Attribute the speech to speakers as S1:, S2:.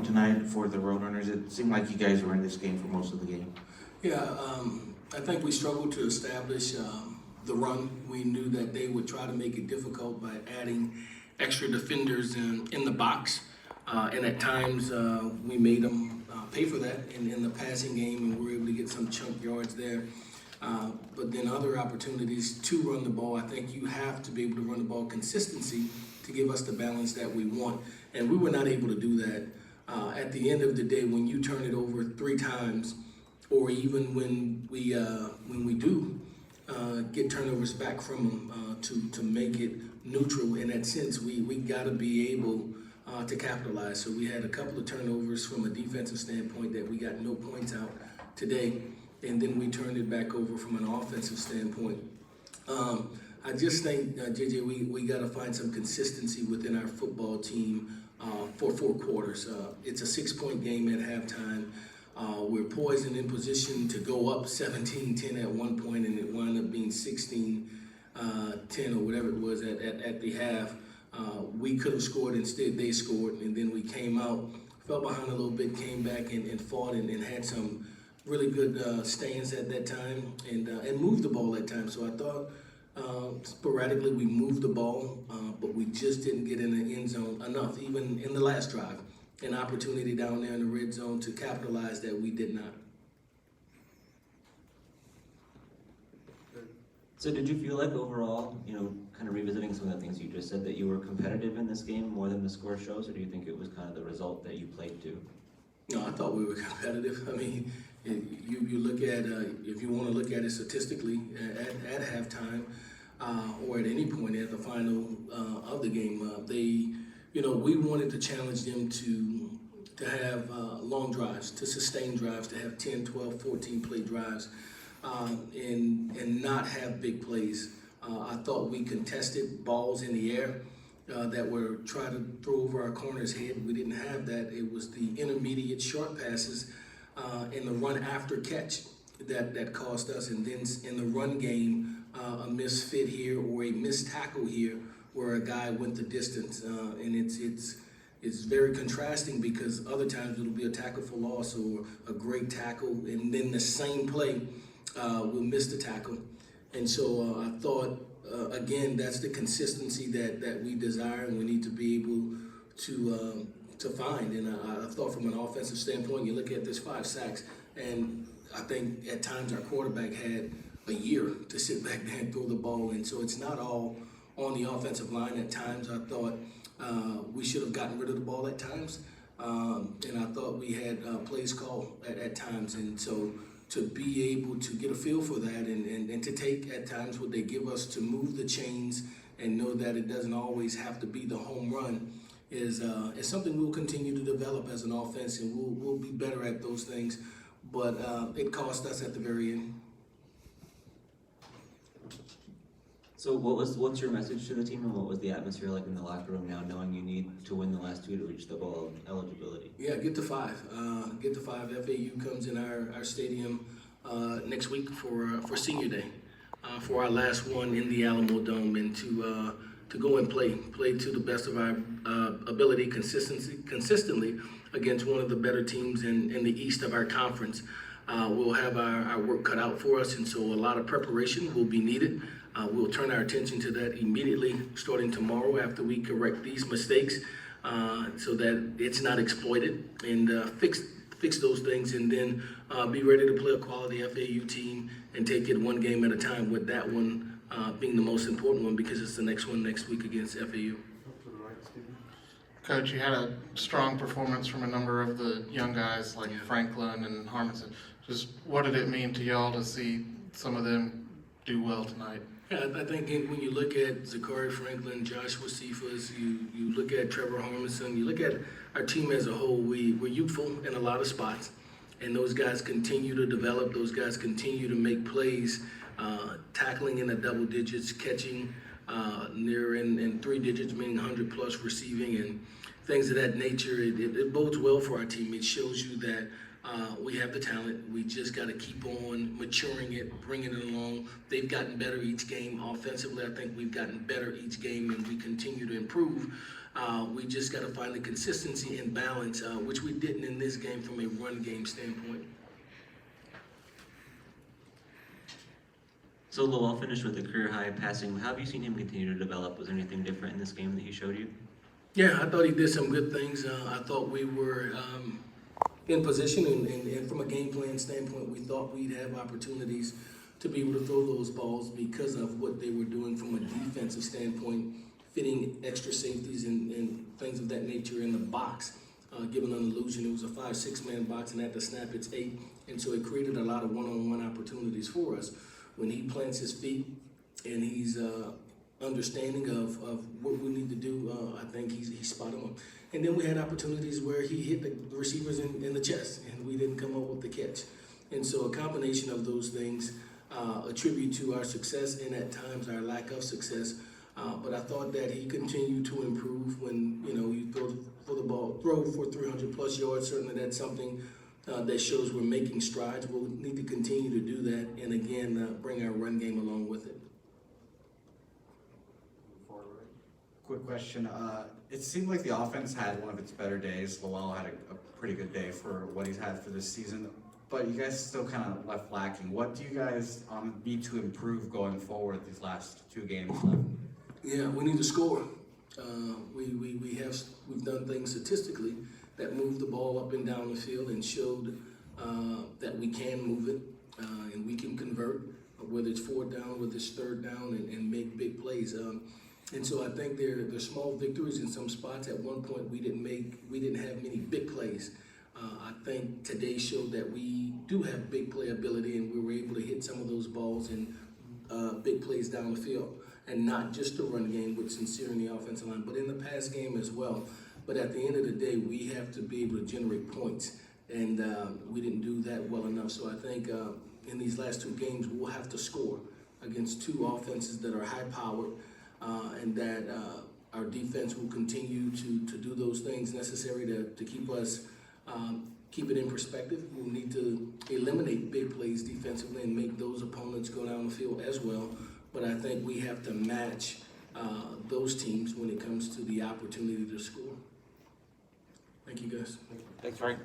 S1: performed tonight for the Roadrunners? It seemed like you guys were in this game for most of the game.
S2: Yeah, I think we struggled to establish the run. We knew that they would try to make it difficult by adding extra defenders in the box. And at times, we made them pay for that in the passing game, and we were able to get some chunk yards there. But then other opportunities to run the ball, I think you have to be able to run the ball consistency to give us the balance that we want. And we were not able to do that. At the end of the day, when you turn it over 3 times, or even when we do get turnovers back from them to make it neutral, in that sense, we got to be able to capitalize. So we had a couple of turnovers from a defensive standpoint that we got no points out today, and then we turned it back over from an offensive standpoint. I just think, JJ, we got to find some consistency within our football team for 4 quarters. It's a 6-point game at halftime. We're poised and in position to go up 17-10 at one point, and it wound up being 16-10 or whatever it was at the half. We could have scored, instead they scored, and then we came out, fell behind a little bit, came back and fought and had some really good stands at that time and moved the ball at times. So I thought sporadically we moved the ball, but we just didn't get in the end zone enough, even in the last drive. An opportunity down there in the red zone to capitalize that we did not.
S3: So did you feel like overall, kind of revisiting some of the things you just said, that you were competitive in this game more than the score shows, or do you think it was kind of the result that you played to?
S2: No, I thought we were competitive. I mean, you look at, if you want to look at it statistically, at halftime or at any point at the final of the game, we wanted to challenge them to have long drives, to sustain drives, to have 10, 12, 14 play drives, and not have big plays. I thought we contested balls in the air that were trying to throw over our corner's head. We didn't have that. It was the intermediate short passes and the run after catch that cost us. And then in the run game, a misfit here or a missed tackle here where a guy went the distance. And it's very contrasting, because other times it'll be a tackle for loss or a great tackle, and then the same play we'll miss the tackle. And so I thought, again, that's the consistency that we desire and we need to be able to find. And I thought from an offensive standpoint, you look at this 5 sacks, and I think at times our quarterback had a year to sit back there and throw the ball. And so it's not all on the offensive line. At times I thought we should have gotten rid of the ball at times. And I thought we had plays called at times. And so to be able to get a feel for that and to take at times what they give us to move the chains and know that it doesn't always have to be the home run is something we'll continue to develop as an offense, and we'll be better at those things. But it cost us at the very end.
S3: So what's your message to the team, and what was the atmosphere like in the locker room now, knowing you need to win the last 2 to reach the bowl eligibility?
S2: Yeah, get to 5. Get to 5. FAU comes in our stadium next week for Senior Day, for our last one in the Alamo Dome, and to go and play to the best of our ability, consistently against one of the better teams in the east of our conference. We'll have our work cut out for us, and so a lot of preparation will be needed. We'll turn our attention to that immediately, starting tomorrow after we correct these mistakes, so that it's not exploited, and fix those things, and then be ready to play a quality FAU team and take it one game at a time, with that one being the most important one, because it's the next one next week against FAU.
S4: Coach, you had a strong performance from a number of the young guys like Franklin and Harmonson. Just what did it mean to y'all to see some of them do well tonight?
S2: Yeah, I think when you look at Zachary Franklin, Joshua Cephas, you look at Trevor Harmonson, you look at our team as a whole, we're youthful in a lot of spots, and those guys continue to develop, those guys continue to make plays, tackling in the double digits, catching near in 3 digits, meaning 100 plus receiving, and things of that nature. It bodes well for our team. It shows you that we have the talent. We just got to keep on maturing it, bringing it along. They've gotten better each game offensively. I think we've gotten better each game, and we continue to improve. We just got to find the consistency and balance, which we didn't in this game from a run game standpoint.
S3: So Lowell finished with a career-high passing. How have you seen him continue to develop? Was there anything different in this game that he showed you?
S2: Yeah, I thought he did some good things. I thought we were in position, and from a game plan standpoint, we thought we'd have opportunities to be able to throw those balls because of what they were doing from a defensive standpoint, fitting extra safeties and things of that nature in the box, giving an illusion it was a 5-6 man box, and at the snap it's 8, and so it created a lot of one-on-one opportunities for us. When he plants his feet and he's understanding of what we need to do, I think he's spot on. And then we had opportunities where he hit the receivers in the chest, and we didn't come up with the catch. And so a combination of those things attribute to our success and at times our lack of success. But I thought that he continued to improve when, you throw for 300 plus yards. Certainly that's something that shows we're making strides. We'll need to continue to do that and again, bring our run game along with it.
S5: Quick question. It seemed like the offense had one of its better days. Lowell had a pretty good day for what he's had for this season, but you guys still kind of left lacking. What do you guys need to improve going forward these last 2 games left?
S2: Yeah, we need to score. We've done things statistically that moved the ball up and down the field and showed that we can move it and we can convert, whether it's 4th down, whether it's 3rd down, and make big plays. And so I think there's small victories in some spots. At one point, we didn't have many big plays. I think today showed that we do have big play ability, and we were able to hit some of those balls and big plays down the field, and not just the run game with Sincere in the offensive line, but in the pass game as well. But at the end of the day, we have to be able to generate points, and we didn't do that well enough. So I think in these last 2 games, we'll have to score against 2 offenses that are high-powered, and that our defense will continue to do those things necessary to keep us, keep it in perspective. We'll need to eliminate big plays defensively and make those opponents go down the field as well. But I think we have to match those teams when it comes to the opportunity to score. Thank you, guys.
S1: Thanks, Frank.